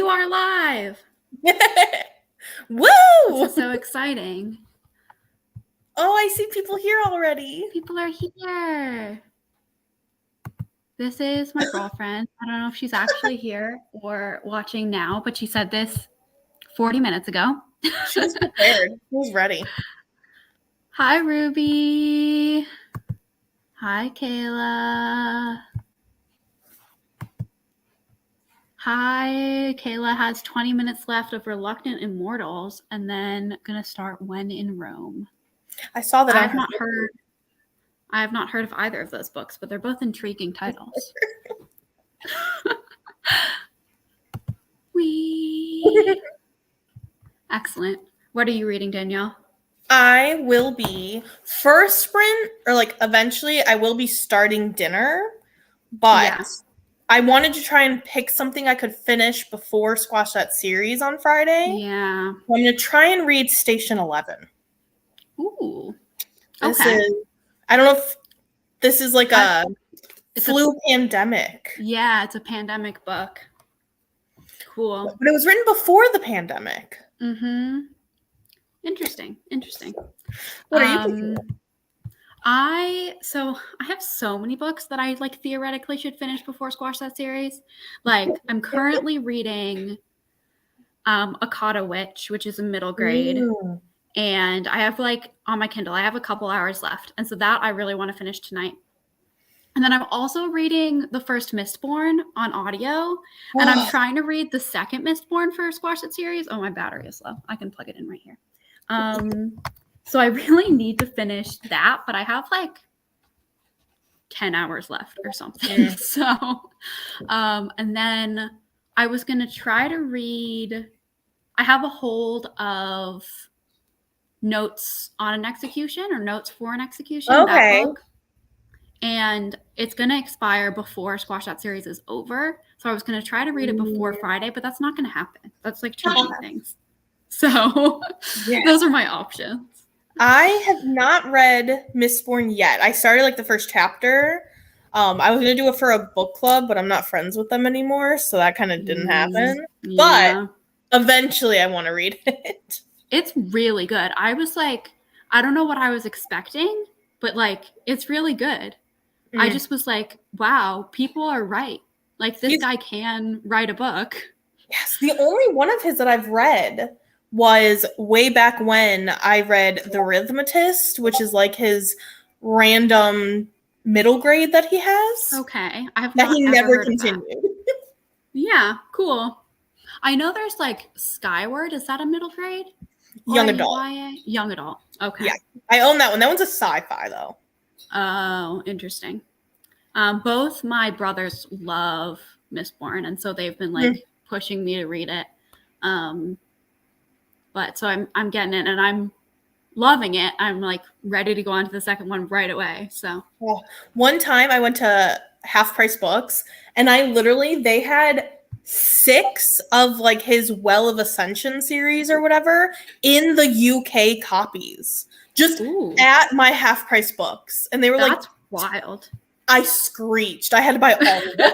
You are live. Woo! This is so exciting. Oh, I see people here already. People are here. This is my girlfriend. I don't know if she's actually here or watching now, but she said this 40 minutes ago. She was prepared. She was ready. Hi, Ruby. Hi, Kayla. Hi, Kayla has 20 minutes left of Reluctant Immortals and then gonna start When in Rome. I saw that. I have not heard of either of those books, but they're both intriguing titles. Excellent. What are you reading, Danielle? I will be first sprint, or like eventually I will be starting dinner, but Yeah. I wanted to try and pick something I could finish before Squash That Series on Friday. Yeah. So I'm going to try and read Station 11. Ooh. This Okay. is, I don't know if this is like a flu pandemic. Yeah, it's a pandemic book. Cool. But it was written before the pandemic. Mm-hmm. Interesting. What are you thinking? I have so many books that I like theoretically should finish before Squash That Series. Like I'm currently reading Akata Witch, which is a middle grade. Ooh. And I have like on my Kindle, I have a couple hours left. And so that I really want to finish tonight. And then I'm also reading the first Mistborn on audio. And I'm trying to read the second Mistborn for Squash That Series. Oh, my battery is low. I can plug it in right here. So I really need to finish that, but I have like 10 hours left or something. So, and then I was going to try to read, I have a hold of Notes on an Execution or Notes for an Execution, that book. And it's going to expire before Squash That Series is over. So I was going to try to read it before Friday, but that's not going to happen. That's like too many things. So those are my options. I have not read Mistborn yet. I started like the first chapter. I was going to do it for a book club, but I'm not friends with them anymore. So that kind of didn't happen. Yeah. But eventually I want to read it. It's really good. I was like, I don't know what I was expecting, but like, it's really good. I just was like, wow, people are right. Like this guy can write a book. Yes. The only one of his that I've read was way back when I read The Rhythmatist, which is like his random middle grade that he has. Okay. I have that not he ever never heard continued. Of that. Yeah, cool. I know there's like Skyward. Is that a middle grade? Young adult. Young adult. Okay. Yeah. I own that one. That one's a sci-fi though. Oh, interesting. Both my brothers love Mistborn, and so they've been like pushing me to read it. But so I'm getting it, and I'm loving it. I'm like ready to go on to the second one right away. So one time I went to Half Price Books, and they had 6 of like his Well of Ascension series or whatever in the UK copies, just at my Half Price Books, and they were that's wild. I screeched. I had to buy all of them.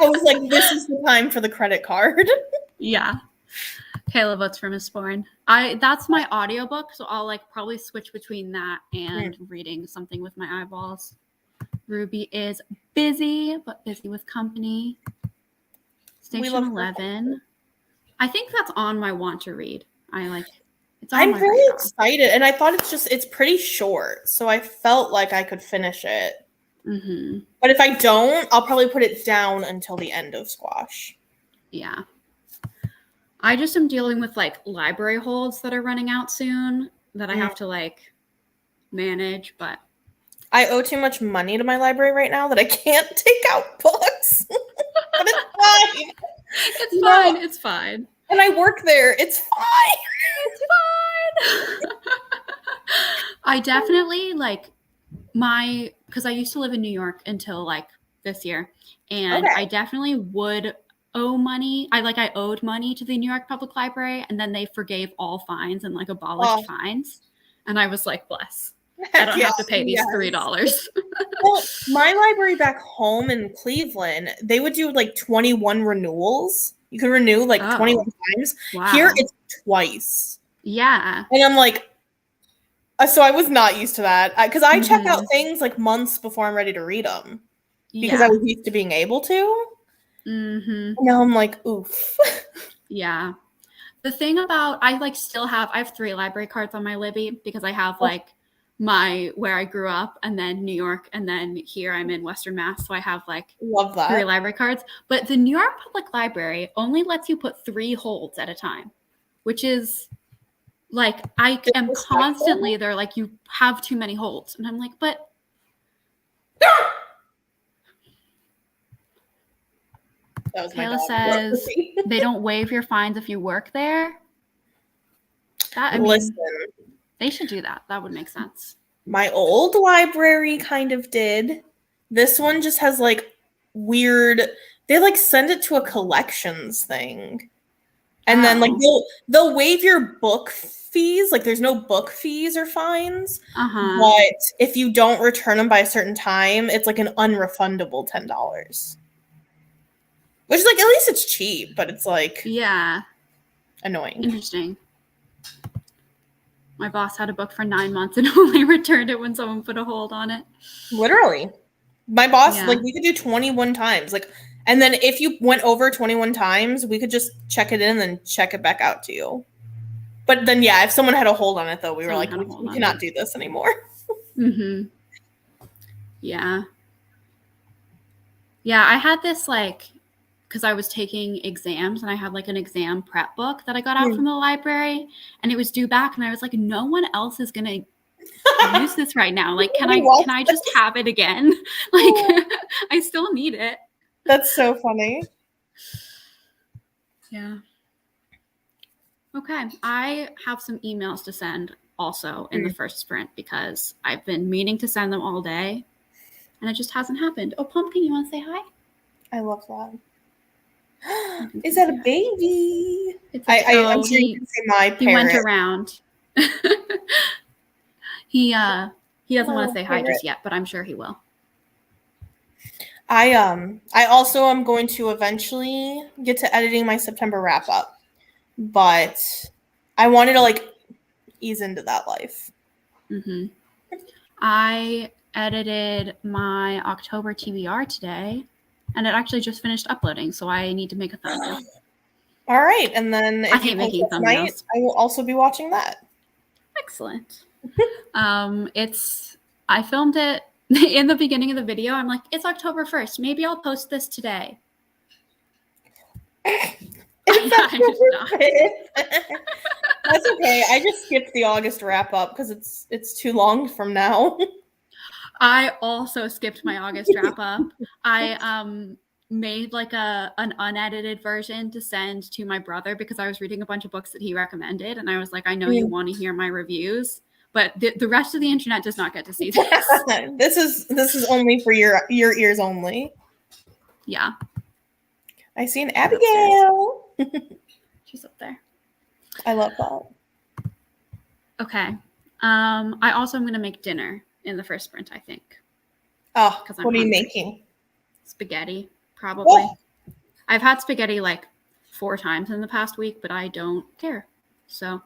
I was like, this is the time for the credit card. Yeah. Kayla votes for Mistborn. That's my audiobook, so I'll like probably switch between that and reading something with my eyeballs. Ruby is busy, but busy with company. Station 11. I think that's on my want to read. I'm really excited, and I thought it's pretty short, so I felt like I could finish it. Mm-hmm. But if I don't, I'll probably put it down until the end of Squash. Yeah. I just am dealing with like library holds that are running out soon that I have to like manage, but I owe too much money to my library right now that I can't take out books. But it's fine. It's fine. It's fine. And I work there. It's fine. It's fine. I definitely like because I used to live in New York until like this year, and I definitely would owe money. I owed money to the New York Public Library, and then they forgave all fines and like abolished fines. And I was like, bless. I don't have to pay these $3. Well, my library back home in Cleveland, they would do like 21 renewals. You can renew like 21 times. Wow. Here it's twice. Yeah. And I'm like, so I was not used to that because I check out things like months before I'm ready to read them because I was used to being able to. And now I'm like, oof. Yeah. The thing about, I have 3 library cards on my Libby because I have like where I grew up and then New York and then here I'm in Western Mass. So I have like Love that. 3 library cards. But the New York Public Library only lets you put 3 holds at a time, which is like, I am constantly, they're like, you have too many holds. And I'm like, but. Kayla says they don't waive your fines if you work there. Listen, they should do that. That would make sense. My old library kind of did. This one just has like weird. They like send it to a collections thing, and then like they'll waive your book fees. Like there's no book fees or fines, but if you don't return them by a certain time, it's like an unrefundable $10. Which is like, at least it's cheap, but it's like annoying. Interesting. My boss had a book for 9 months and only returned it when someone put a hold on it. Literally. My boss, like, we could do 21 times. Like, and then if you went over 21 times, we could just check it in and then check it back out to you. But then, yeah, if someone had a hold on it, though, we were like, we cannot do this anymore. Yeah. Yeah, I had this, like, because I was taking exams and I had like an exam prep book that I got out from the library and it was due back and I was like, no one else is going to use this right now. Like, can I just have it again? Like, I still need it. That's so funny. Yeah. Okay. I have some emails to send also in the first sprint because I've been meaning to send them all day and it just hasn't happened. Oh, Pumpkin, you want to say hi? I love that. Is that a baby? I'm sure you can say my parrot. He went around. He doesn't want to say hi just yet, but I'm sure he will. I also am going to eventually get to editing my September wrap up, but I wanted to like ease into that life. I edited my October TBR today. And it actually just finished uploading, so I need to make a thumbnail. All right, and then if I hate making thumbnails. I will also be watching that. Excellent. I filmed it in the beginning of the video. I'm like, it's October 1st. Maybe I'll post this today. That's okay. I just skipped the August wrap up because it's too long from now. I also skipped my August wrap up. I made like an unedited version to send to my brother because I was reading a bunch of books that he recommended, and I was like, I know you want to hear my reviews, but the rest of the internet does not get to see this. This is only for your ears only. Yeah. I see an Abigail. She's up there. I love that. Okay. I also am going to make dinner in the first sprint, I think. Oh, what are you making? Spaghetti, probably. Oh. I've had spaghetti like 4 times in the past week, but I don't care. So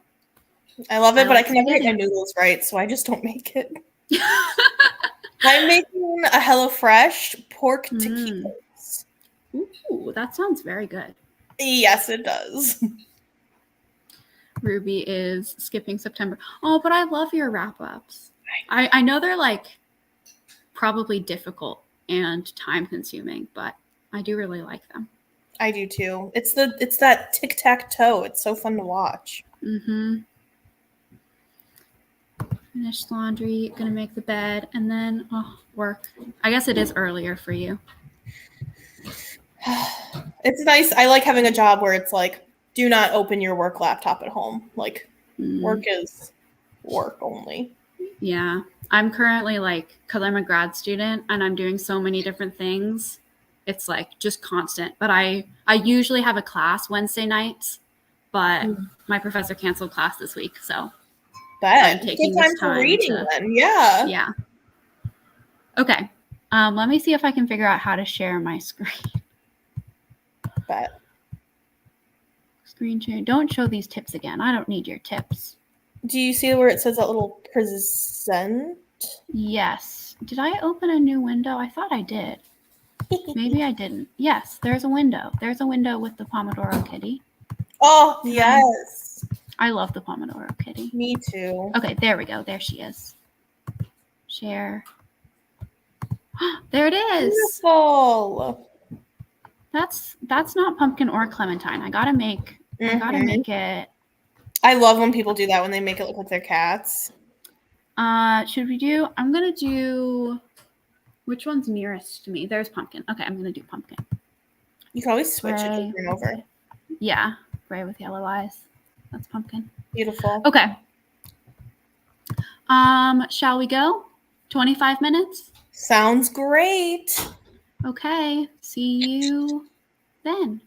I love it, but I can never get my noodles right, so I just don't make it. I'm making a HelloFresh pork taquitos. Ooh, that sounds very good. Yes, it does. Ruby is skipping September. Oh, but I love your wrap-ups. I know they're like probably difficult and time consuming, but I do really like them. I do too. It's that tic-tac-toe. It's so fun to watch. Finish laundry, gonna make the bed, and then work. I guess it is earlier for you. It's nice. I like having a job where it's like, do not open your work laptop at home. Like work is work only. Yeah. I'm currently like, because I'm a grad student and I'm doing so many different things, it's like just constant. But I usually have a class Wednesday nights, but my professor canceled class this week. So I'm taking this time for reading then. Yeah. Yeah. Okay. Let me see if I can figure out how to share my screen. Bet. Screen share. Don't show these tips again. I don't need your tips. Do you see where it says that little present? Yes. Did I open a new window? I thought I did. Maybe I didn't. Yes, there's a window. There's a window with the Pomodoro kitty. Oh, yes. I love the Pomodoro kitty. Me too. Okay, there we go. There she is. Share. There it is. Beautiful. That's not pumpkin or clementine. I gotta make it. I love when people do that, when they make it look like they're cats. Should we do? I'm gonna do. Which one's nearest to me? There's pumpkin. Okay, I'm gonna do pumpkin. You can always switch it Gray. over and over. Yeah, gray with yellow eyes. That's pumpkin. Beautiful. Okay. Shall we go? 25 minutes? Sounds great. Okay. See you then.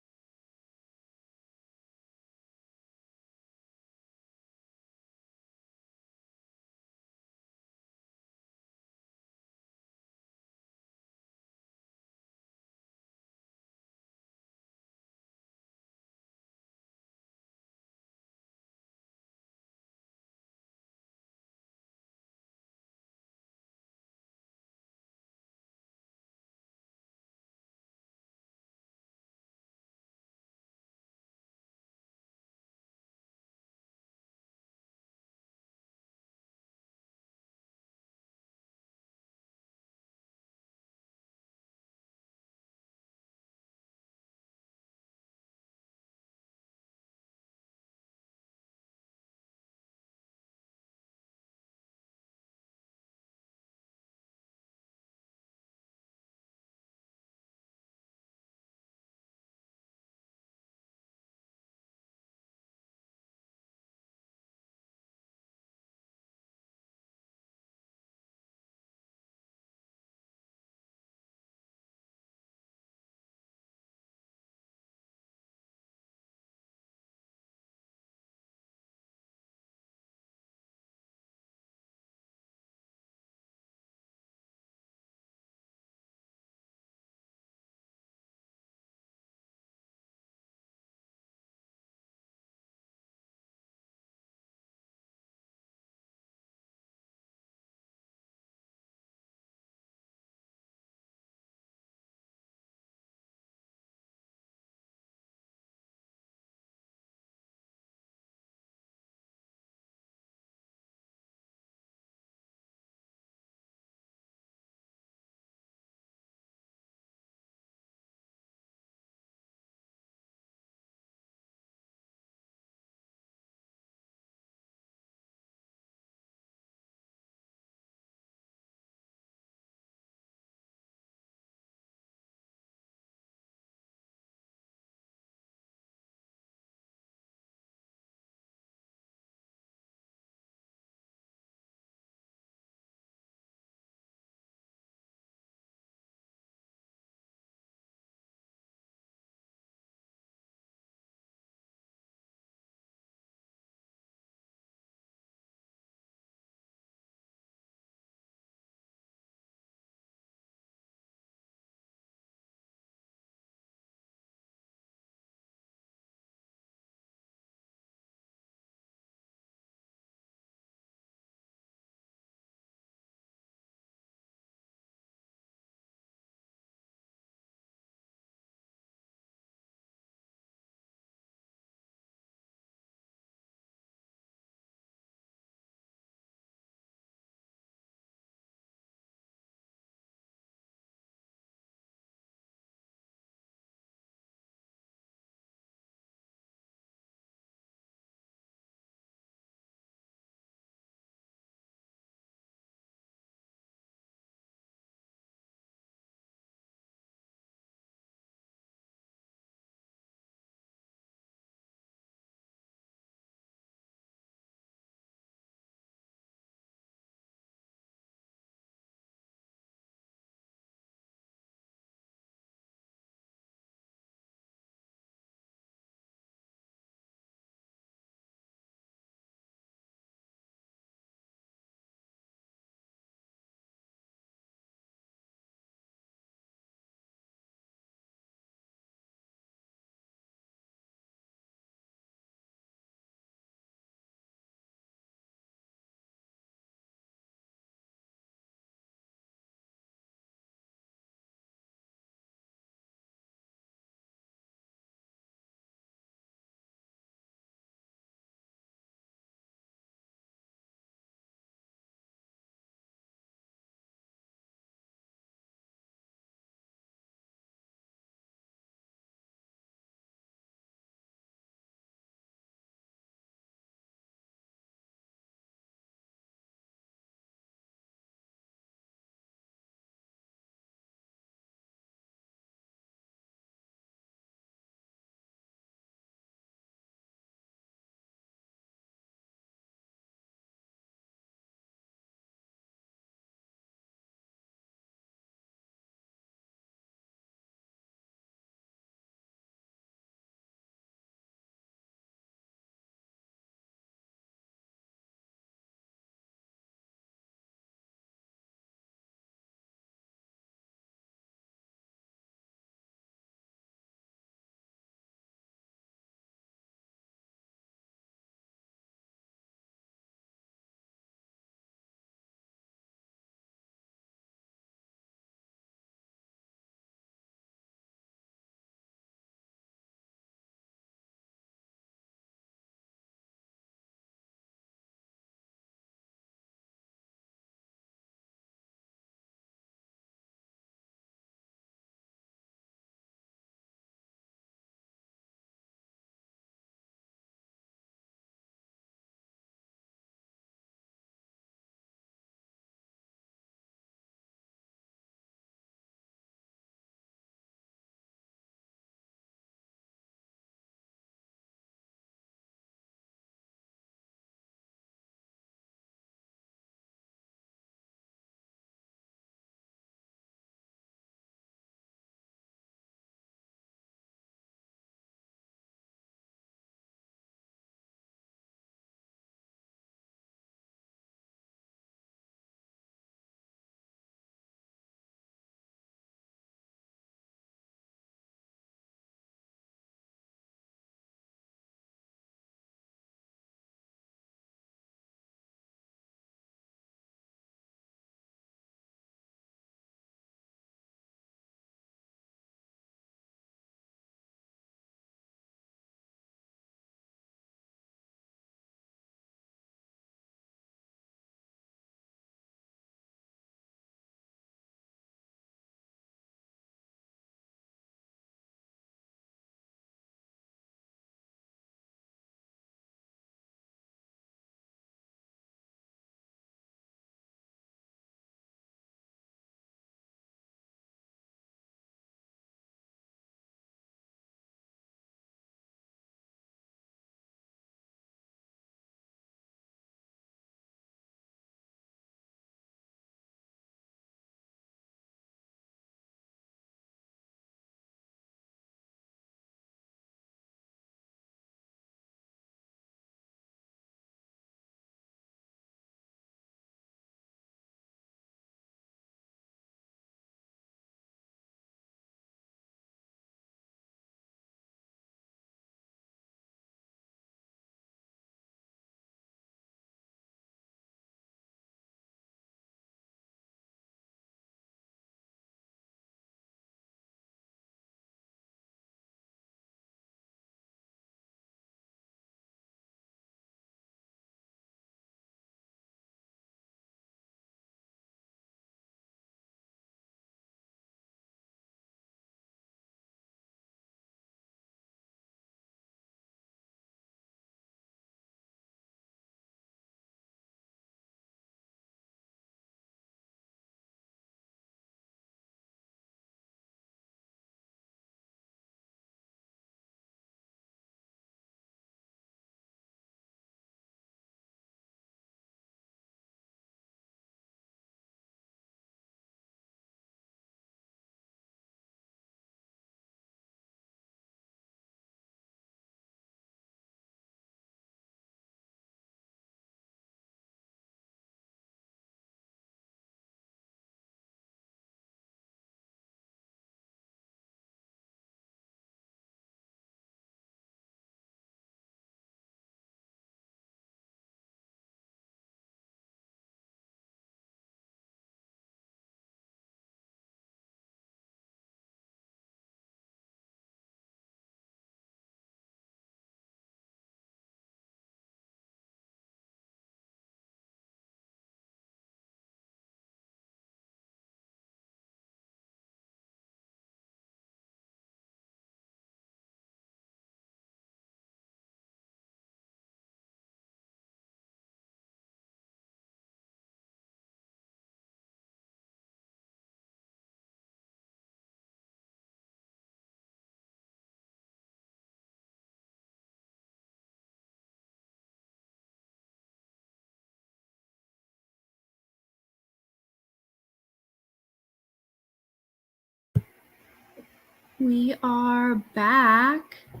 We are back. Oh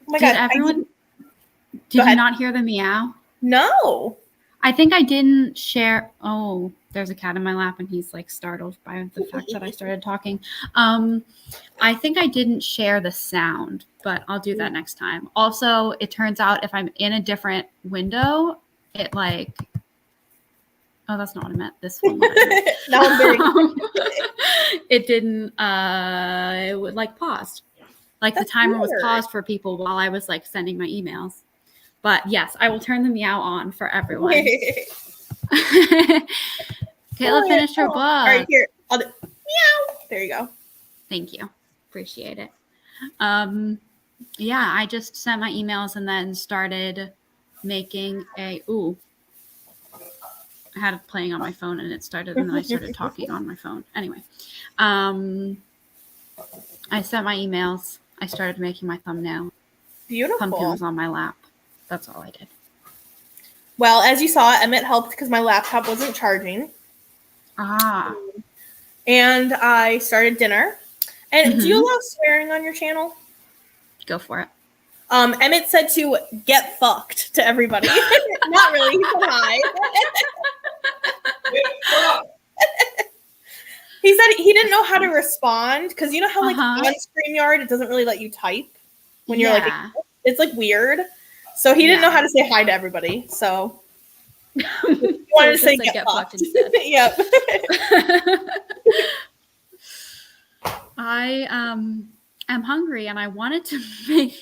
my Did God. everyone? Did Go you ahead. not hear the meow? No. I think I didn't share. Oh, there's a cat in my lap, and he's like startled by the fact that I started talking. I think I didn't share the sound, but I'll do that next time. Also, it turns out if I'm in a different window, it like. Oh, that's not what I meant. This one. Now I'm very It didn't. It would like paused. Like That's the timer was weird. paused for people while I was like sending my emails. But yes, I will turn the meow on for everyone. Kayla finished her book. All right, here. I'll do meow. There you go. Thank you. Appreciate it. Yeah, I just sent my emails and then started making a I had it playing on my phone and it started and then I started talking on my phone. Anyway. I sent my emails. I started making my thumbnail. Beautiful. Pumpkin was on my lap. That's all I did. Well, as you saw, Emmett helped because my laptop wasn't charging. And I started dinner. And do you allow swearing on your channel? Go for it. Emmett said to get fucked to everybody. Not really. He said hi. He said he didn't know how to respond because you know how like on StreamYard it doesn't really let you type when you're like it's like weird. So he didn't know how to say hi to everybody. So he wanted to say get fucked instead. Yep. I am hungry and I wanted to make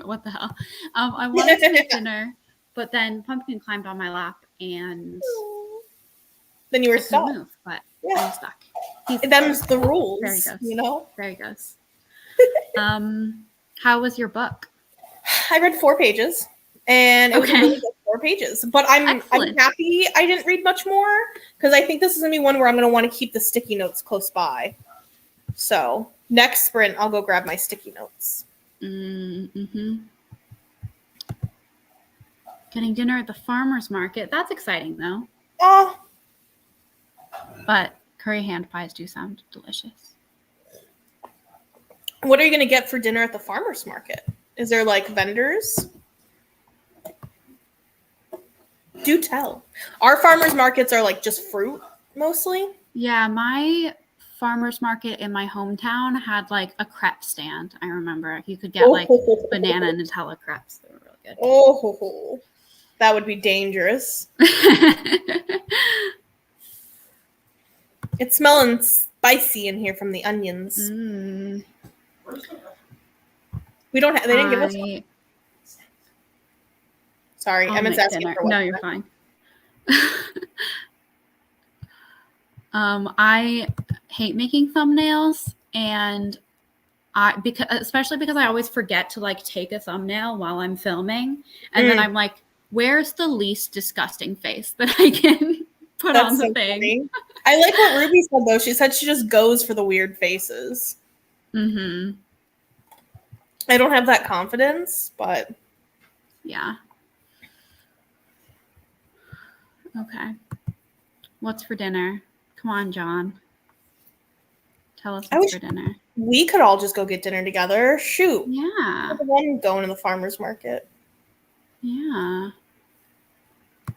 what the hell? I wanted to make dinner, but then Pumpkin climbed on my lap and then you were stuck. Move, but I'm stuck. Them's the rules. There he goes. You know? There he goes. How was your book? I read 4 pages. And it was a really good 4 pages. But I'm happy I didn't read much more because I think this is gonna be one where I'm gonna want to keep the sticky notes close by. So next sprint, I'll go grab my sticky notes. Getting dinner at the farmer's market. That's exciting though. Oh. But curry hand pies do sound delicious. What are you gonna get for dinner at the farmer's market? Is there like vendors? Do tell. Our farmers markets are like just fruit mostly. Yeah, my farmers market in my hometown had like a crepe stand. I remember you could get like banana Nutella crepes. They were really good. Oh, that would be dangerous. It's smelling spicy in here from the onions. We don't have. They didn't give us one. Sorry, Emma's asking for one. No, you're fine. I hate making thumbnails, and especially because I always forget to like take a thumbnail while I'm filming, and then I'm like, "Where's the least disgusting face that I can put on the thing?" Funny. I like what Ruby said though. She said she just goes for the weird faces. I don't have that confidence, but yeah. Okay. What's for dinner? Come on, John. Tell us what's for dinner. We could all just go get dinner together. Shoot. Yeah. I'm going to the farmer's market. Yeah.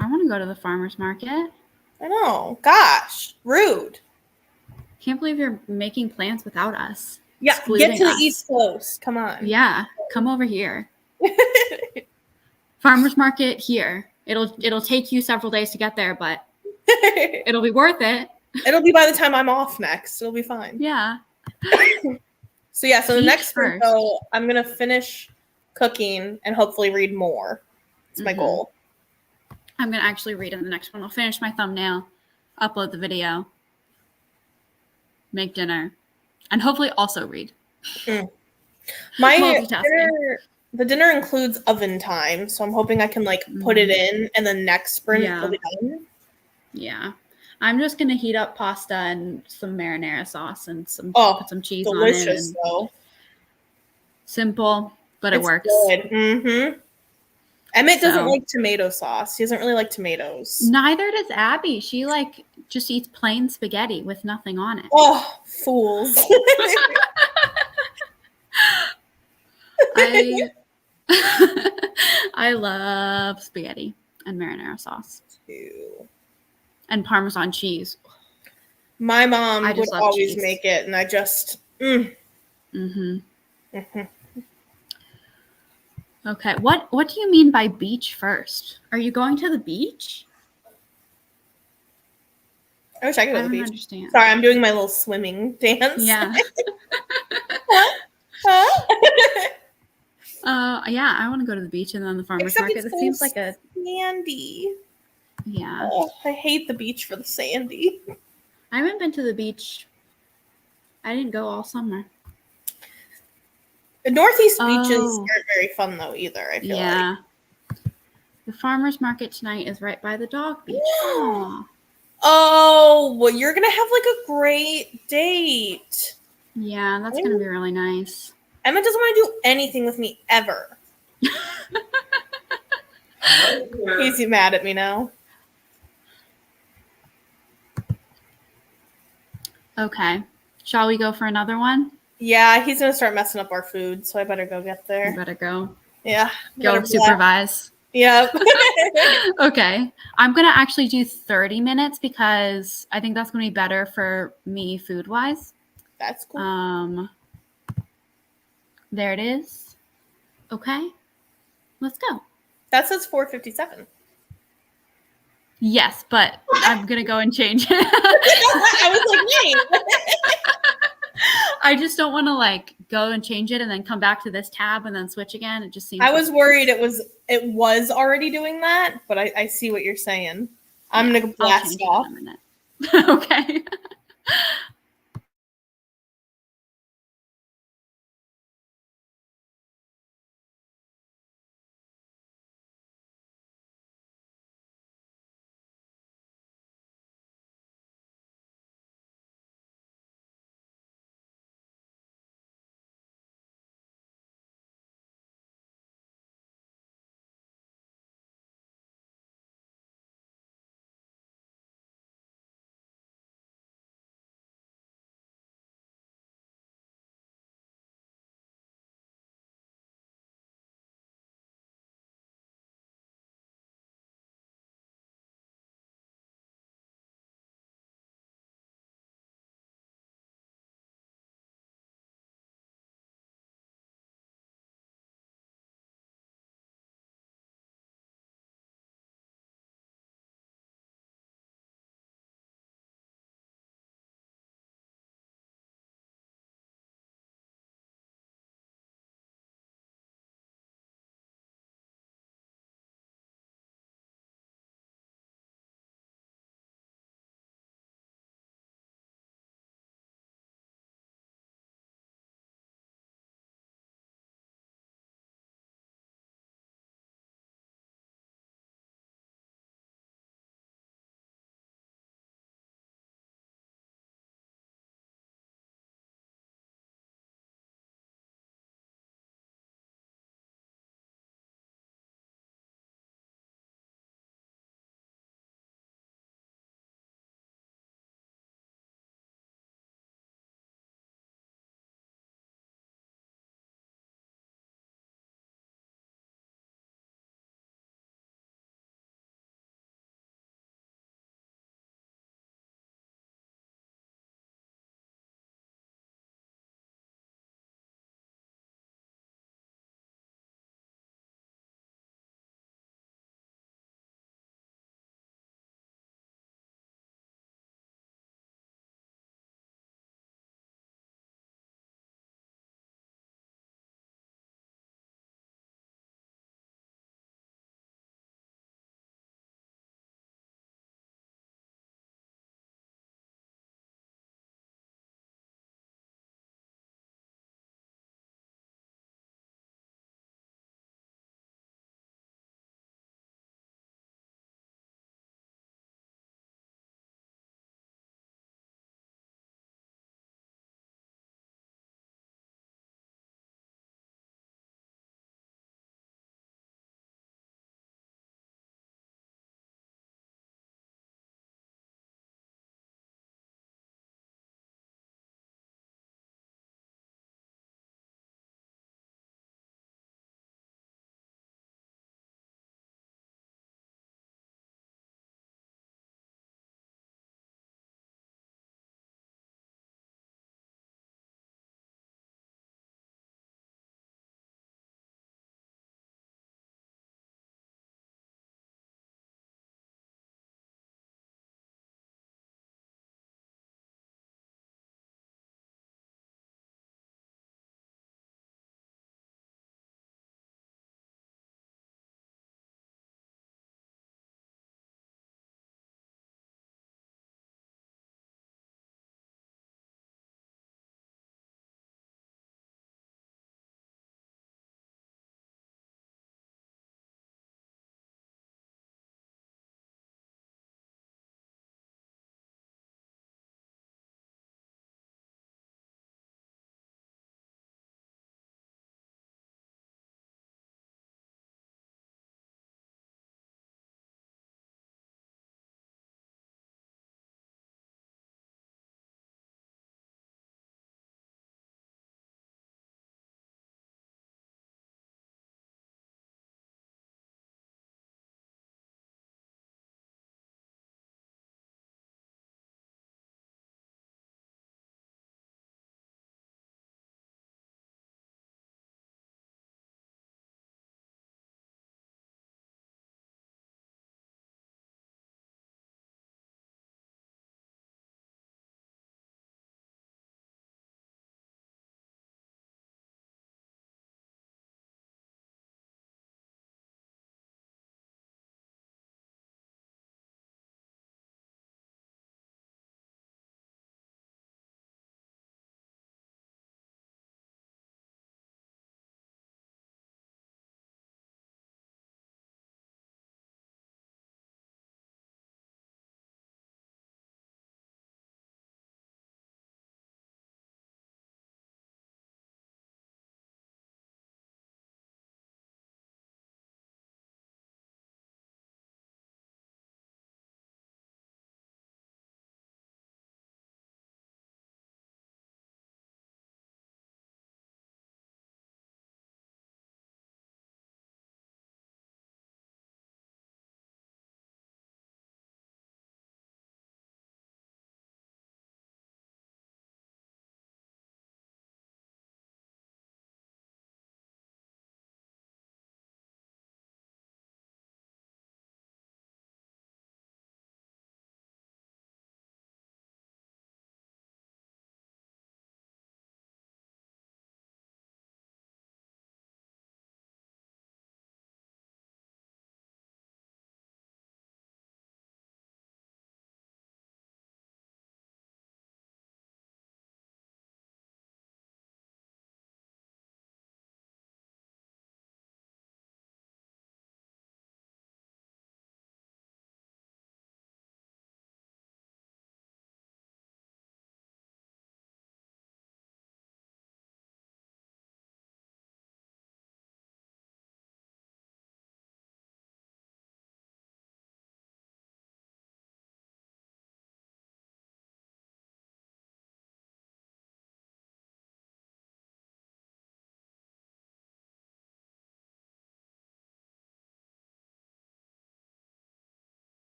I want to go to the farmer's market. I know. Gosh. Rude. Can't believe you're making plans without us. Yeah. Get to the East Coast. Come on. Yeah. Come over here. Farmer's market here. It'll take you several days to get there, but it'll be worth it. It'll be by the time I'm off next. It'll be fine. Yeah. So the next one, though, I'm gonna finish cooking and hopefully read more. It's my goal. I'm gonna actually read in the next one. I'll finish my thumbnail, upload the video, make dinner, and hopefully also read. The dinner includes oven time, so I'm hoping I can like put it in and then next sprint it'll be done. Yeah. I'm just gonna heat up pasta and some marinara sauce and put some cheese on it. Delicious though. Simple, but it works. Good. Emmett doesn't So- like tomato sauce. He doesn't really like tomatoes. Neither does Abby. She like just eats plain spaghetti with nothing on it. Oh, fools. I I love spaghetti and marinara sauce Ew. and Parmesan cheese. My mom I would just love always cheese. make it, and I just. Mm-hmm. Okay. What do you mean by beach first? Are you going to the beach? I wish I could go I to the don't beach. understand. Sorry, I'm doing my little swimming dance. Yeah. Huh? Yeah, I want to go to the beach and then the farmer's Except market. it's It so seems like a sandy. yeah. Oh, I hate the beach for the sandy. I haven't been to the beach. I didn't go all summer. The Northeast beaches Oh. aren't very fun though either. I feel like. Yeah. The farmer's market tonight is right by the dog beach. Aw. Oh, well, you're gonna have like a great date. Yeah, that's gonna be really nice. Emma doesn't want to do anything with me ever. He's mad at me now. Okay. Shall we go for another one? Yeah, he's gonna start messing up our food, so I better go get You there. better go. Yeah. Go better supervise. Yep. Okay. I'm going to actually do 30 minutes because I think that's going to be better for me food-wise. That's cool. There it is. Okay. Let's go. That says 4:57. Yes, but I'm going to go and change it. I was like, wait. I just don't want to like go and change it and then come back to this tab and then switch again. It just seems I was worried it was already doing that, but I see what you're saying. I'm gonna blast off. In a minute. Okay.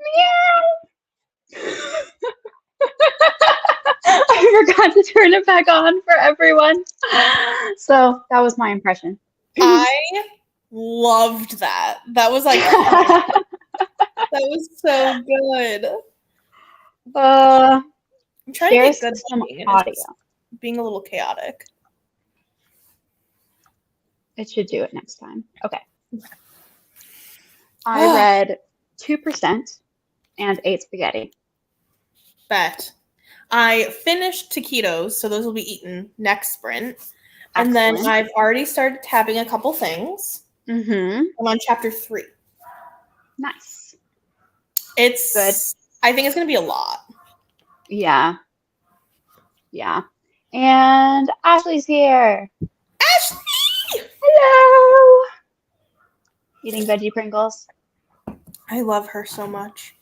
Meow. I forgot to turn it back on for everyone. So that was my impression. I loved that. That was like, that was so good. I'm trying to There's get good some lighting, and it's audio. just being a little chaotic. It should do it next time. Okay. I read 2% and ate spaghetti. Bet. I finished taquitos, so those will be eaten next sprint. And then Excellent. I've already started tabbing a couple things. Mm-hmm. I'm on chapter 3. Nice. It's good. I think it's going to be a lot. Yeah. Yeah. And Ashley's here. Ashley! Hello. Eating veggie Pringles. I love her so much.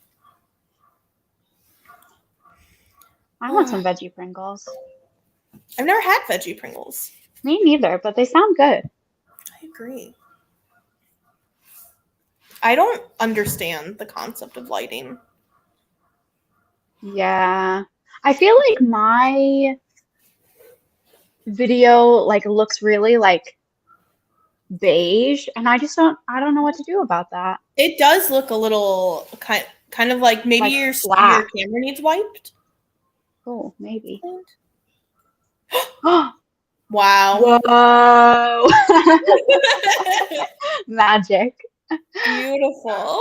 I want some veggie Pringles. I've never had veggie Pringles. Me neither, but they sound good. I agree. I don't understand the concept of lighting. Yeah. I feel like my video like looks really like beige, and I don't know what to do about that. It does look a little kind of like maybe Like your flat. camera needs wiped. Oh, maybe. Wow. Whoa. Magic. Beautiful.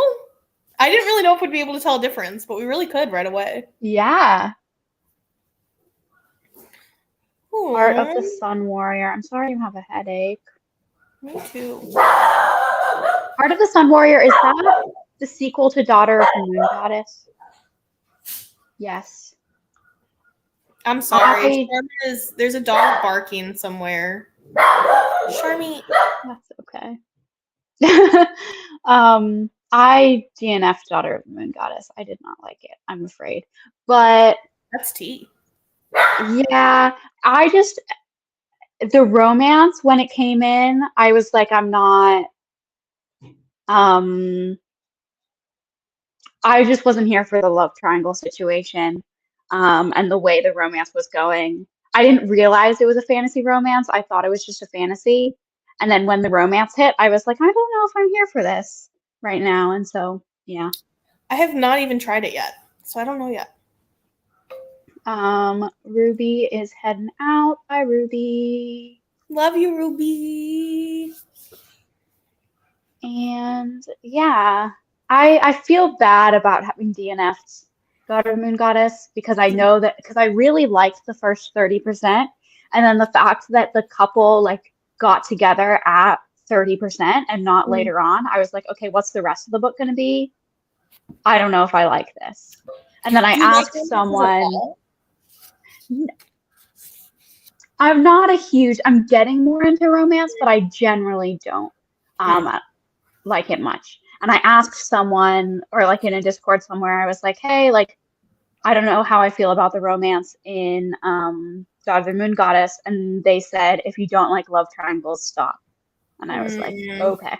I didn't really know if we'd be able to tell a difference, but we really could right away. Yeah. Heart of the Aww. Sun Warrior. I'm sorry you have a headache. Me too. Heart of the Sun Warrior, is that the sequel to Daughter of the Moon Goddess? Yes. I'm sorry. There's a dog barking somewhere. Charmy. That's okay. I DNF'd Daughter of the Moon Goddess. I did not like it, I'm afraid. But That's tea. yeah, the romance when it came in, I was like, I'm not I just wasn't here for the love triangle situation, and the way the romance was going. I didn't realize it was a fantasy romance. I thought it was just a fantasy. And then when the romance hit, I was like, I don't know if I'm here for this right now. And so, yeah. I have not even tried it yet, so I don't know yet. Ruby is heading out. Bye, Ruby. Love you, Ruby. And yeah, I feel bad about having DNF'd Daughter of the Moon Goddess because I know that because I really liked the first 30%, and then the fact that the couple like got together at 30% and not later on, I was like, okay, what's the rest of the book going to be? I don't know if I like this. And then I asked someone. I'm getting more into romance, but I generally don't like it much. And I asked someone, or like in a Discord somewhere, I was like, hey, like, I don't know how I feel about the romance in Daughter of the Moon Goddess. And they said, if you don't like love triangles, stop. And I was like, okay,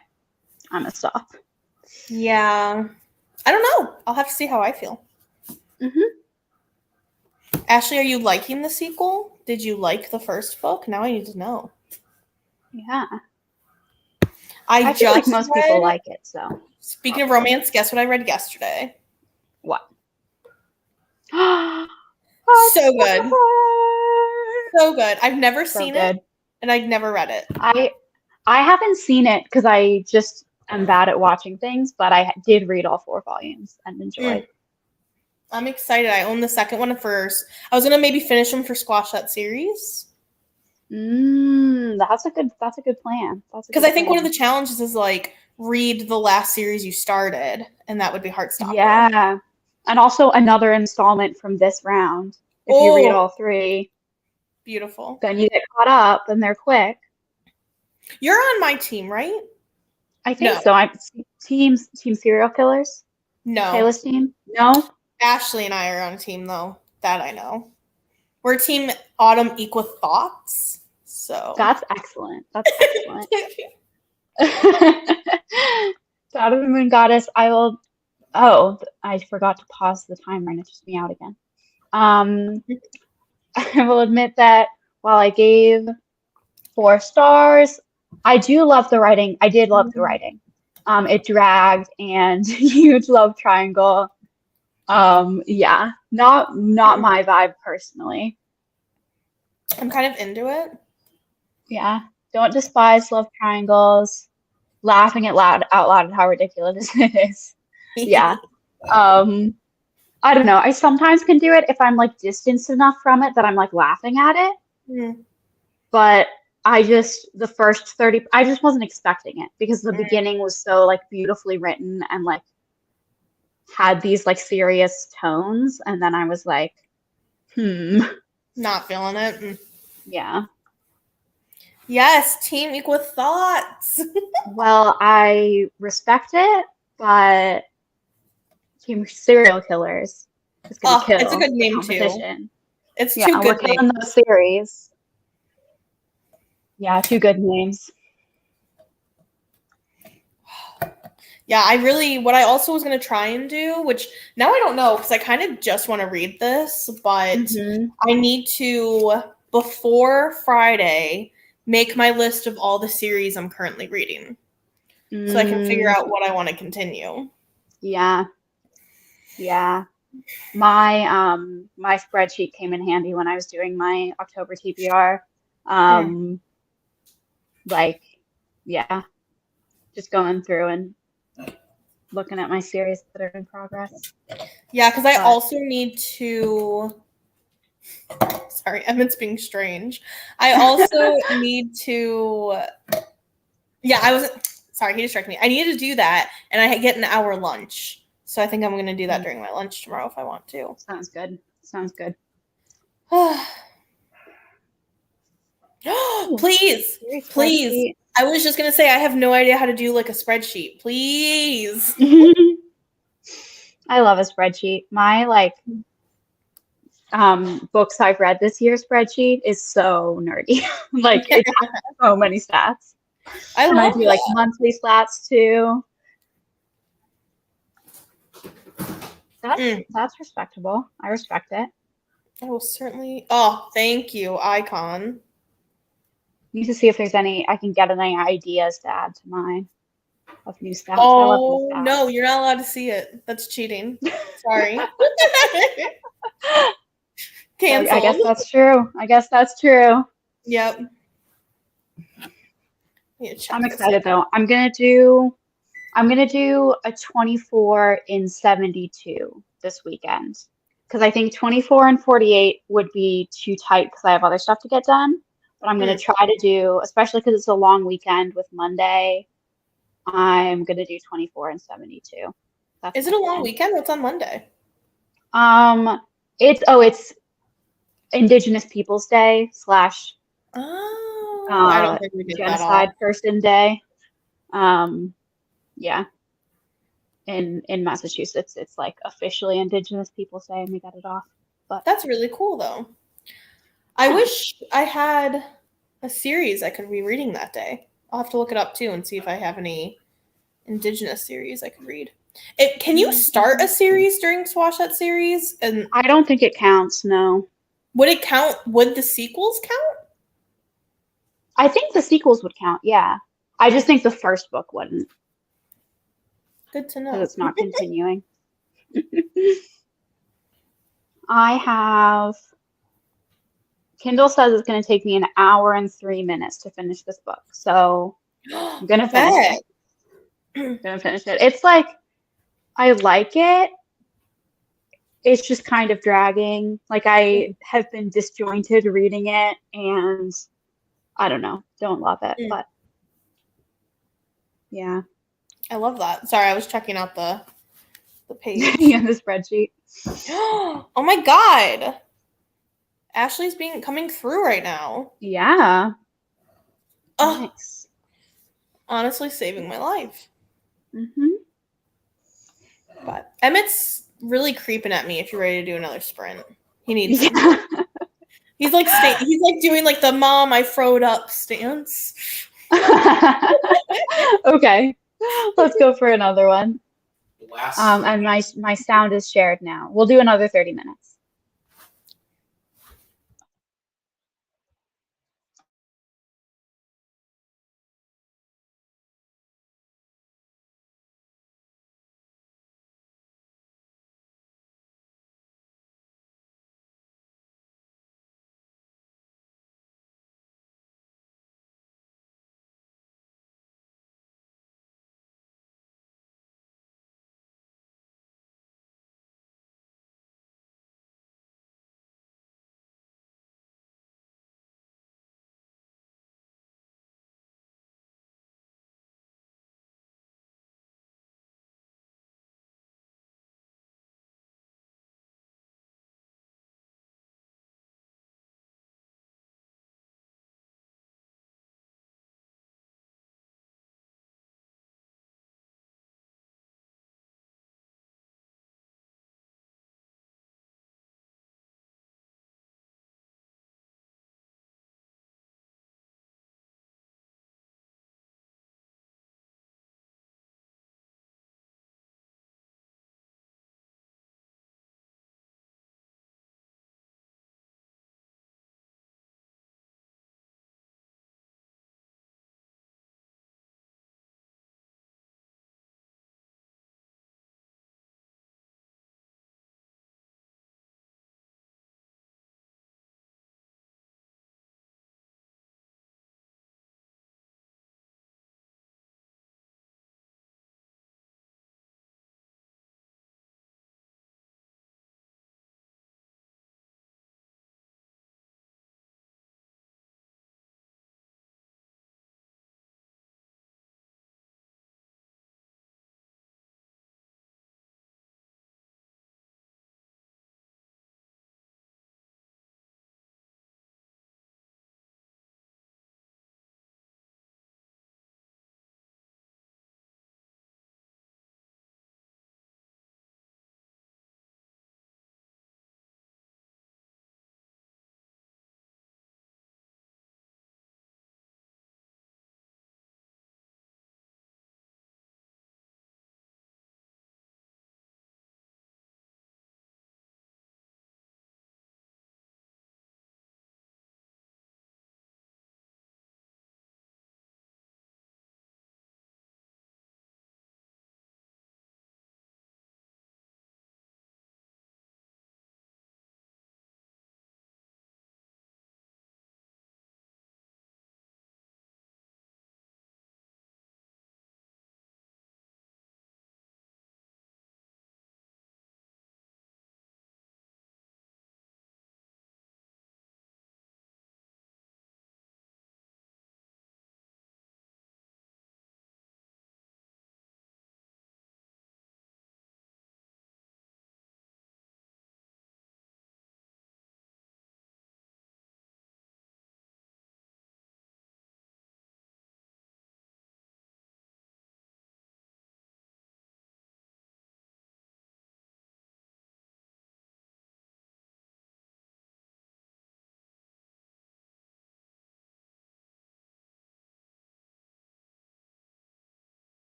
I'm gonna stop. Yeah. I don't know. I'll have to see how I feel. Ashley, are you liking the sequel? Did you like the first book? Now I need to know. Yeah. I feel like most people like it, so. Speaking of romance, guess what I read yesterday? What? So good. So good. I've never seen it, and I'd never read it. I haven't seen it because I just am bad at watching things, but I did read all 4 volumes and enjoyed. I'm excited. I own the second one first. I was gonna maybe finish them for Squash That Series. That's a good plan. Because I think one of the challenges is like read the last series you started, and that would be Heartstopper. Yeah, and also another installment from this round. If you read all 3, beautiful. Then you get caught up, and they're quick. You're on my team, right? I think so. I'm team serial killers. No, Kayla's team. No. Ashley and I are on a team, though. That I know. We're team Autumn Equa Thoughts. So that's excellent. That's excellent. Daughter of the Moon Goddess. I will Oh, I forgot to pause the timer and it just me out again. I will admit that while I gave 4 stars, I do love the writing. I did love the writing. It dragged and huge love triangle. Yeah, not my vibe personally. I'm kind of into it. Yeah, don't despise love triangles. Laughing out loud at how ridiculous it is. Yeah. I don't know. I sometimes can do it if I'm like distanced enough from it that I'm like laughing at it. Mm. But the first 30, I just wasn't expecting it because the beginning was so like beautifully written and like had these like serious tones. And then I was like, Not feeling it. Yeah. Yes, team equal thoughts. Well, I respect it, but Team Serial Killers is going to kill it's a good name competition. too. It's Yeah, two we're good killing names. those series. Yeah, 2 good names. Yeah, what I also was going to try and do, which now I don't know because I kind of just want to read this, but I need to, before Friday, make my list of all the series I'm currently reading so I can figure out what I want to continue. Yeah. Yeah. My my spreadsheet came in handy when I was doing my October TBR. Like, yeah, just going through and looking at my series that are in progress. Yeah, because I also need to. Sorry, Emmett's being strange. I also need to. Yeah, I was. Sorry, he distracted me. I need to do that, and I get an hour lunch. So I think I'm going to do that during my lunch tomorrow if I want to. Sounds good. Sounds good. Please. I was just going to say I have no idea how to do like a spreadsheet. Please. I love a spreadsheet. My like books I've read this year spreadsheet is so nerdy. Like it has so many stats. I do like monthly stats too. That's respectable. I respect it. I will certainly. Oh, thank you, Icon. Need to see if there's I can get any ideas to add to mine of new stats. Oh, no, you're not allowed to see it. That's cheating. Sorry. Canceled. I guess that's true. Yep. I'm excited though. I'm gonna do a 24 in 72 this weekend because I think 24 and 48 would be too tight because I have other stuff to get done. But I'm gonna try to do, especially because it's a long weekend with Monday. I'm gonna do 24 and 72. Is it a long weekend? What's on Monday? It's Indigenous Peoples Day / I don't think we did Genocide Person Day. Yeah. In Massachusetts, it's like officially Indigenous Peoples Day, and we got it off. But that's really cool, though. I wish I had a series I could be reading that day. I'll have to look it up too and see if I have any Indigenous series I could read. Can you start a series during Swashat series? And I don't think it counts. No. Would it count? Would the sequels count? I think the sequels would count. Yeah. I just think the first book wouldn't. Good to know. Because it's not continuing. I have. Kindle says it's going to take me an hour and 3 minutes to finish this book. So I'm going to finish it. It's like, I like it. It's just kind of dragging. Like I have been disjointed reading it and I don't know. Don't love it, but yeah. I love that. Sorry, I was checking out the page. Yeah, the spreadsheet. Oh my god. Ashley's coming through right now. Yeah. Oh, nice. Honestly saving my life. Mm-hmm. But Emmett's really creeping at me if you're ready to do another sprint. He needs He's like doing like the mom I froed up stance. Okay. Let's go for another one. last. And my sound is shared now. We'll do another 30 minutes.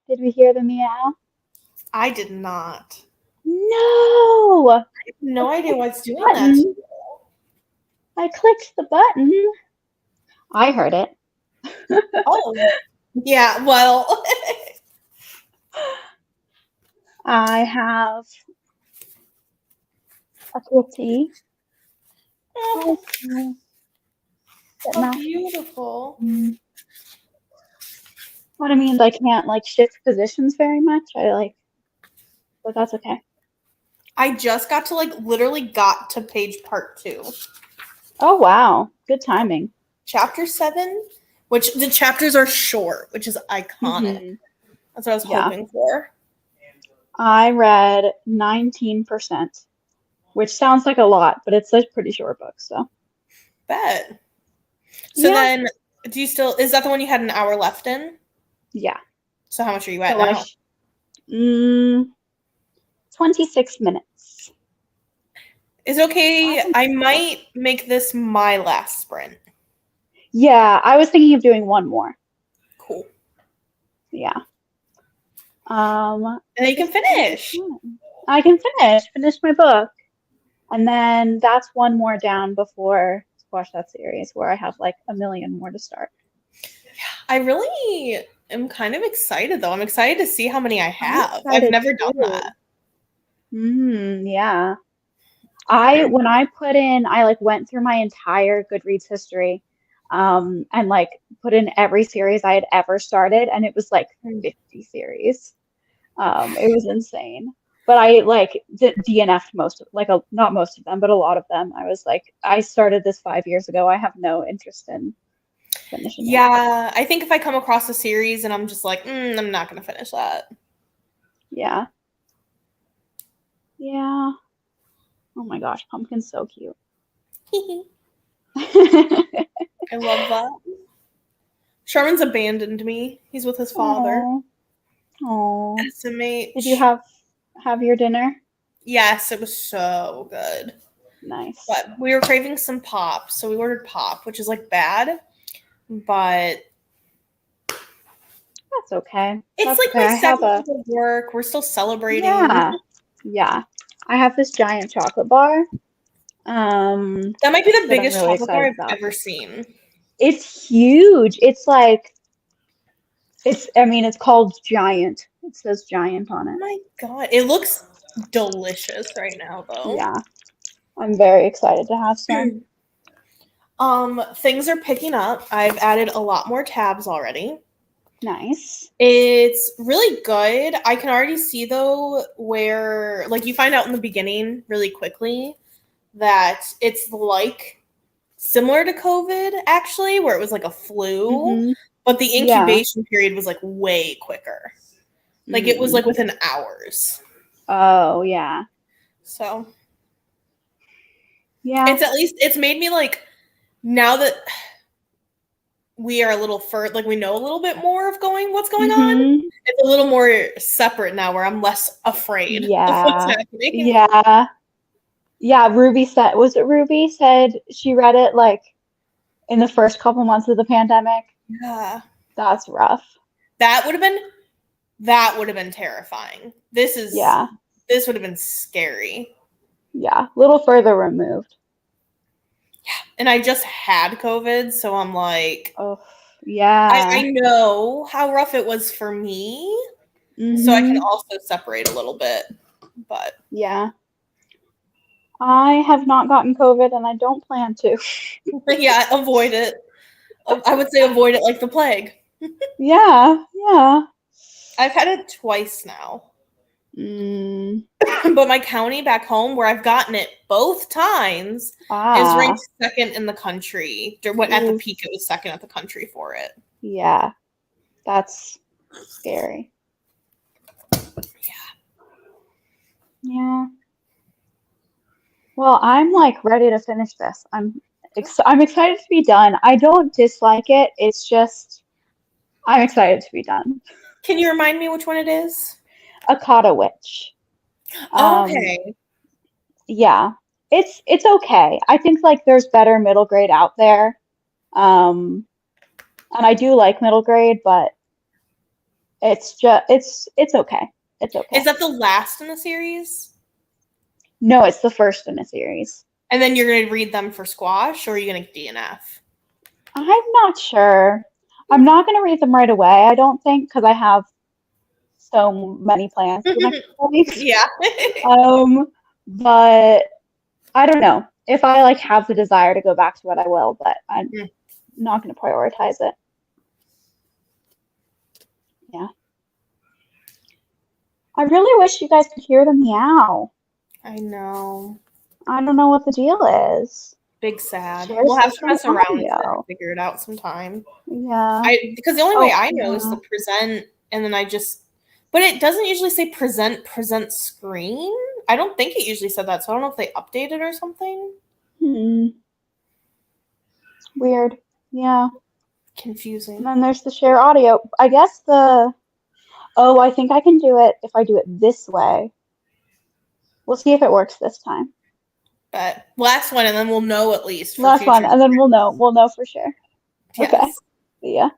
Did we hear the meow? I did not. No! I have no idea why it's doing that. Button. I clicked the button. I heard it. Oh. Yeah, well. I have a kitty. Oh, But how not- beautiful. What I mean, I can't like shift positions very much. But that's okay. I just got to literally got to page part 2. Oh wow, good timing. Chapter 7, which the chapters are short, which is iconic. Mhm. That's what I was Yeah. hoping for. I read 19%, which sounds like a lot, but it's a pretty short book. So Bet. So Yeah. then, is that the one you had an hour left in? yeah. So how much are you at So now? 26 minutes. Is it okay? I might make this my last sprint. Yeah, I was thinking of doing one more. Cool. Yeah. And then you can finish. I can finish my book. And then that's one more down before Squash That Series, where I have like a million more to start. I really am kind of excited, though. I'm excited to see how many I have. I've excited never done too. that. Yeah. When I went through my entire Goodreads history, and like put in every series I had ever started, and it was like 50 series. It was insane. But I DNF'd not most of them, but a lot of them. I was like, I started this 5 years ago. I have no interest in finishing it. Yeah, I think if I come across a series and I'm just like, I'm not going to finish that. Yeah. Yeah. Oh my gosh, Pumpkin's so cute. I love that. Sherman's abandoned me. He's with his father. Oh. SMH. Did you have your dinner? Yes, it was so good. Nice. But we were craving some pop, so we ordered pop, which is bad, but that's okay. It's that's my second week of work. We're still celebrating. Yeah. I have this giant chocolate bar. That might be the biggest really chocolate bar I've about. ever seen. It's huge. It's it's called Giant. It says Giant on it. Oh my god. It looks delicious right now, though. Yeah. I'm very excited to have some. Things are picking up. I've added a lot more tabs already. Nice. It's really good. I can already see, though, where, you find out in the beginning really quickly that it's, similar to COVID, actually, where it was, a flu, but the incubation period was, way quicker. It was, within hours. Oh, yeah. So. Yeah. It's made me, now that we are a little we know a little bit more of what's going on. It's a little more separate now, where I'm less afraid of what's happening. Yeah. Yeah, Ruby said she read it in the first couple months of the pandemic? Yeah. That's rough. That would have been terrifying. This would have been scary. Yeah, a little further removed. Yeah. And I just had COVID, so I'm like, oh, yeah. I know how rough it was for me. So I can also separate a little bit. But yeah. I have not gotten COVID and I don't plan to. Yeah, avoid it. I would say avoid it like the plague. Yeah. I've had it twice now. But my county back home, where I've gotten it both times, is ranked second in the country. At the peak, it was second at the country for it. Yeah. That's scary. Yeah. Well, I'm ready to finish this. I'm excited to be done. I don't dislike it. It's just I'm excited to be done. Can you remind me which one it is? Akata Witch. Okay. Yeah. It's okay. I think there's better middle grade out there. And I do like middle grade, but It's just it's okay. It's okay. Is that the last in the series? No, it's the first in a series. And then you're going to read them for squash, or are you going to DNF? I'm not sure. I'm not going to read them right away, I don't think, because I have so many plans for the next couple weeks. Yeah. But I don't know. If I like have the desire to go back to it, I will, but I'm not going to prioritize it. Yeah. I really wish you guys could hear the meow. I know. I don't know what the deal is. Big sad. Share We'll have to some mess around with it audio. and figure it out sometime. Yeah. Because the only way I know is yeah. to present, and then but it doesn't usually say present screen. I don't think it usually said that, so I don't know if they updated or something. Weird. Yeah. Confusing. And then there's the share audio. I guess I think I can do it if I do it this way. We'll see if it works this time. But last one, and then we'll know at least. Last one, and then we'll know. We'll know for sure. Yes. Okay. See ya.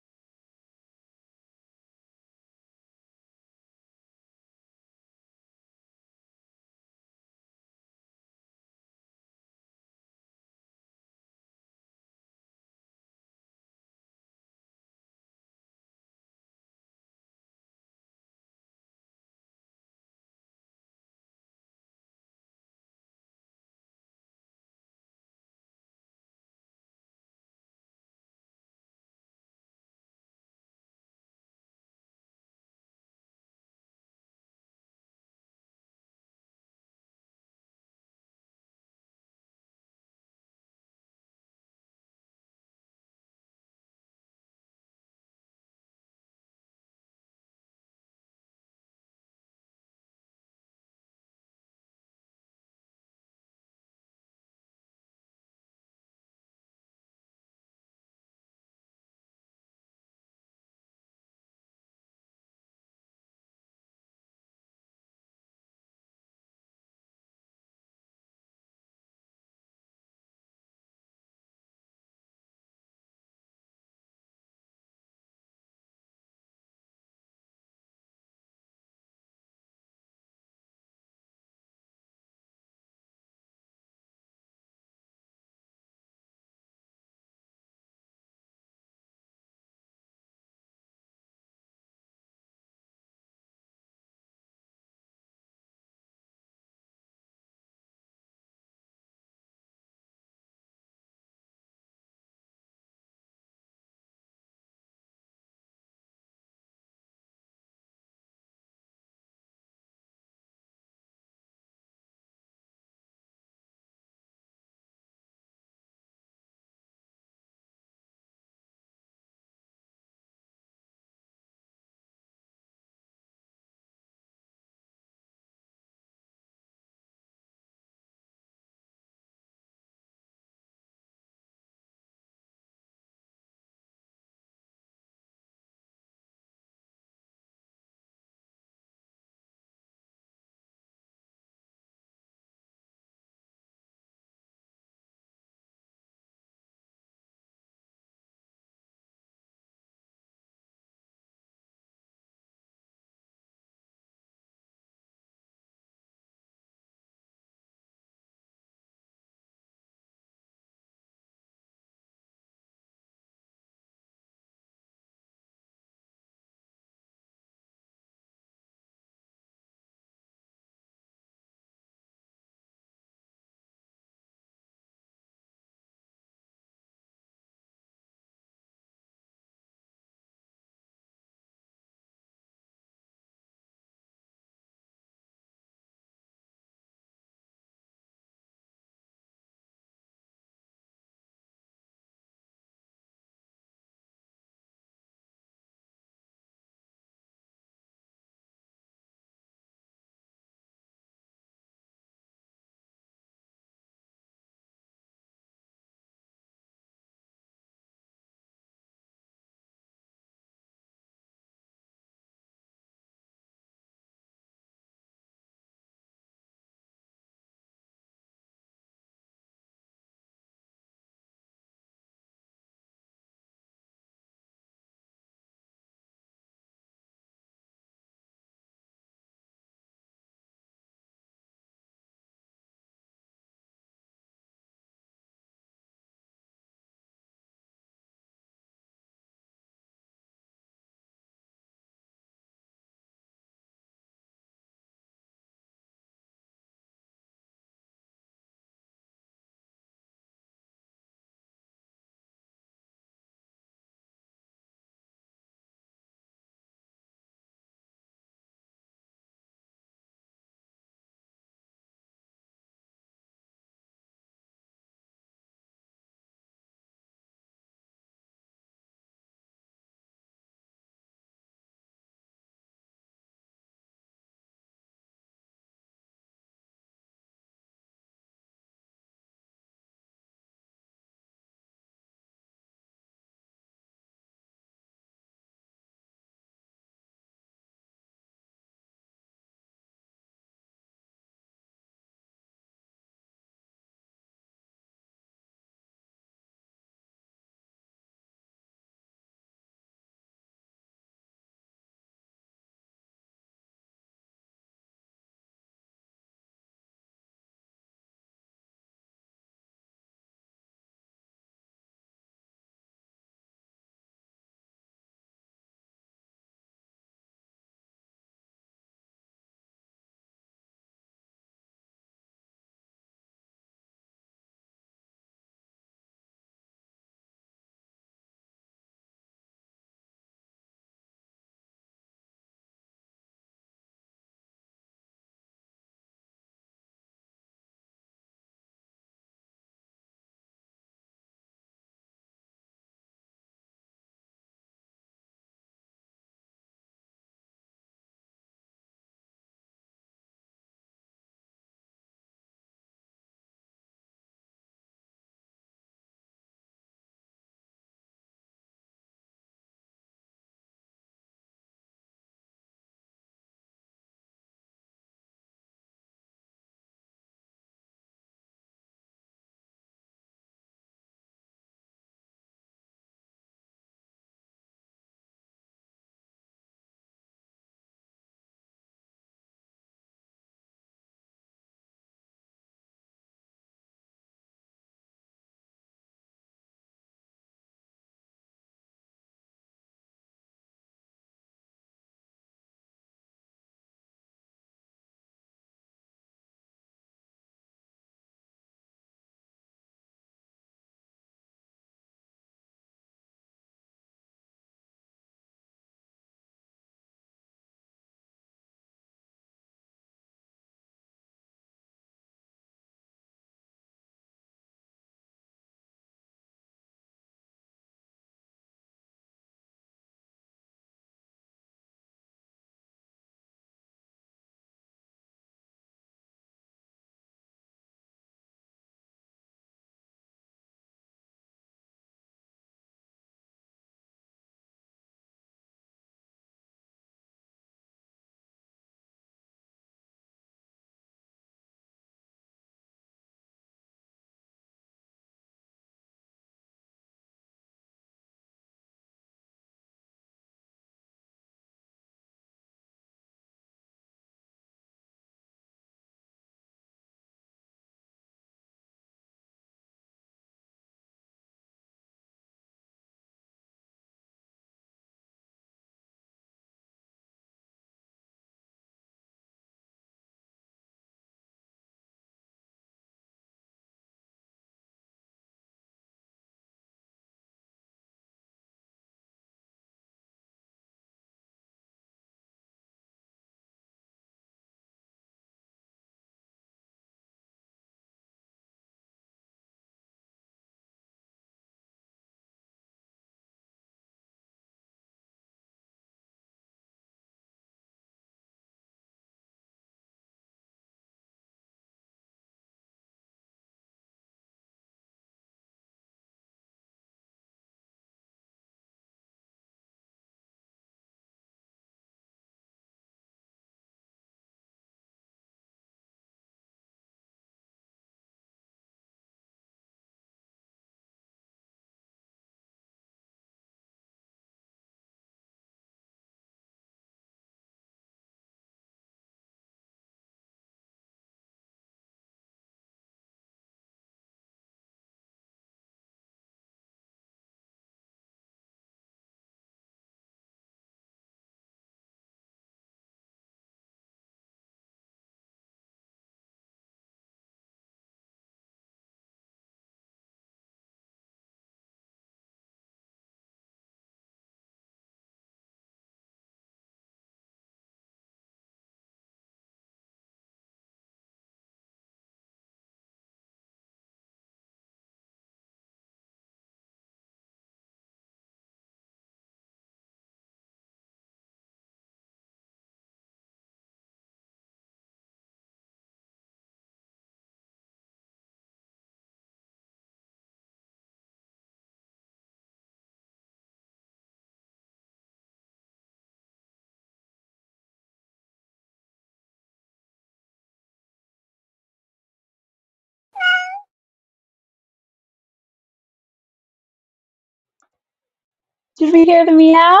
Did we hear the meow?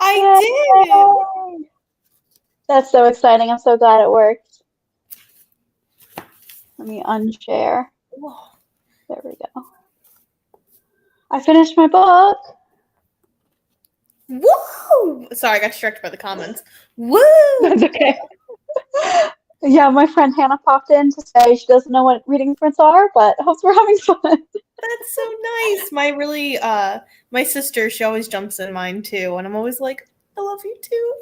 I did. Yay! That's so exciting. I'm so glad it worked. Let me unshare. Whoa. There we go. I finished my book. Woo! Sorry, I got distracted by the comments. Woo! That's okay. Yeah, my friend Hannah popped in to say she doesn't know what reading sprints are, but hopes we're having fun. That's so nice. My sister, she always jumps in mine too, and I'm always like, I love you too.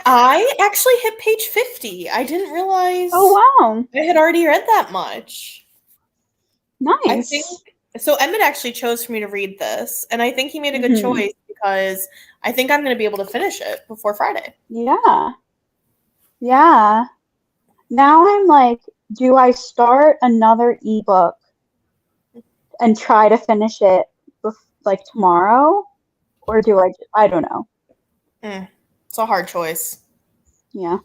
I actually hit page 50. I didn't realize Oh, wow. I had already read that much. Nice. I think so. Emmett actually chose for me to read this, and I think he made a good choice because I think I'm going to be able to finish it before Friday. Yeah. Yeah. Now I'm like, do I start another ebook and try to finish it like tomorrow? Or do I don't know. It's a hard choice. Yeah.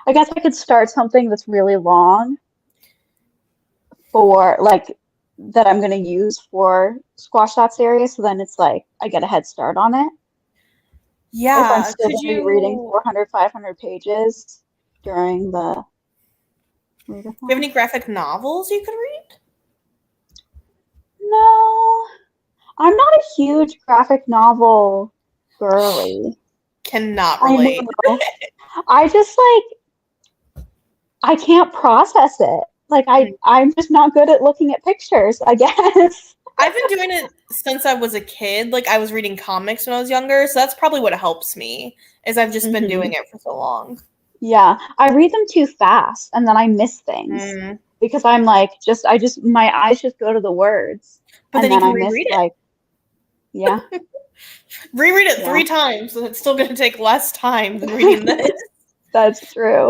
I guess I could start something that's really long for like that I'm going to use for Squash That Series. So then it's like I get a head start on it. Yeah. If I'm still going to be reading 400, 500 pages during the readathon. Do you have any graphic novels you could read? No. I'm not a huge graphic novel girly. Cannot relate. I just like I can't process it. Like I'm just not good at looking at pictures, I guess. I've been doing it since I was a kid. Like I was reading comics when I was younger, so that's probably what helps me. Is I've just been doing it for so long. Yeah, I read them too fast, and then I miss things because I'm like my eyes just go to the words, but and then you then can I miss reread it. like, yeah. Reread it 3 times, and it's still going to take less time than reading this. That's true.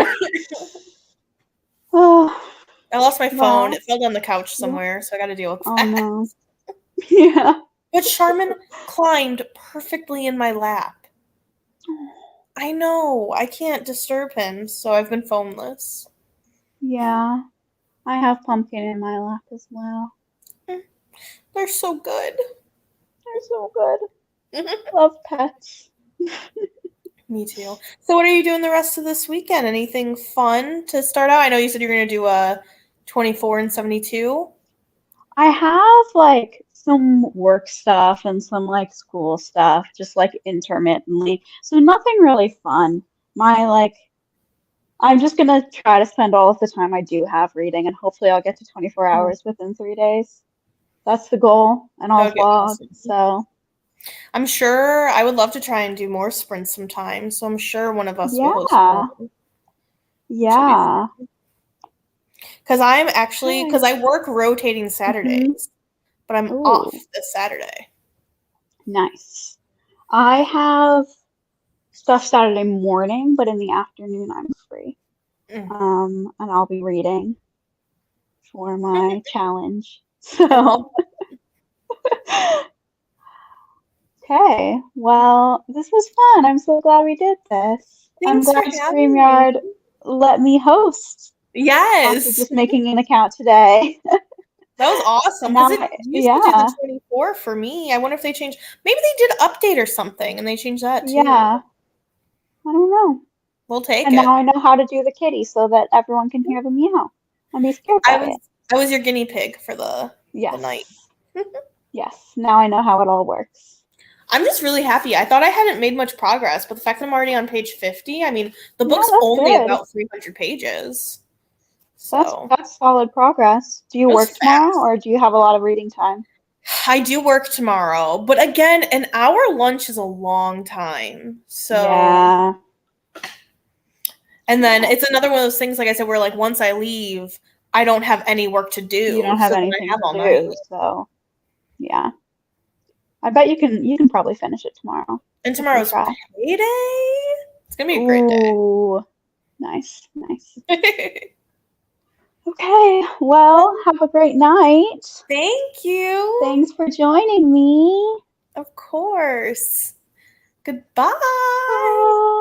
Oh, I lost my phone. It fell on the couch somewhere, so I got to deal with that. Oh no. Yeah. But Charmin climbed perfectly in my lap. I know. I can't disturb him, so I've been phoneless. Yeah. I have Pumpkin in my lap as well. They're so good. They're so good. Love pets. Me too. So what are you doing the rest of this weekend? Anything fun to start out? I know you said you're going to do a 24 and 72. I have like some work stuff and some like school stuff, just like intermittently. So nothing really fun. I'm just gonna try to spend all of the time I do have reading, and hopefully I'll get to 24 hours within 3 days. That's the goal, and I'll vlog. Awesome. So I'm sure I would love to try and do more sprints sometime. So I'm sure one of us will host one. Yeah. Because I work rotating Saturdays, but I'm off this Saturday. Nice. I have stuff Saturday morning, but in the afternoon I'm free. And I'll be reading for my challenge. So okay. Well, this was fun. I'm so glad we did this. Thanks I'm glad StreamYard let me host. Yes. After just making an account today. That was awesome. Because it used to do the 24 for me. I wonder if they changed. Maybe they did update or something, and they changed that too. Yeah. I don't know. We'll take it. And now I know how to do the kitty so that everyone can hear the meow and be scared by it. I was your guinea pig for the night. Yes. Now I know how it all works. I'm just really happy. I thought I hadn't made much progress, but the fact that I'm already on page 50, I mean, the book's only about 300 pages. So that's solid progress. Do you work tomorrow or do you have a lot of reading time? I do work tomorrow, but again, an hour lunch is a long time. So yeah. And then it's another one of those things, like I said, where like once I leave, I don't have any work to do. You don't have anything to do. So yeah. I bet you can probably finish it tomorrow. And tomorrow's payday. It's gonna be a great day. Ooh, nice. Okay, well, have a great night. Thank you. Thanks for joining me. Of course. Goodbye. Bye.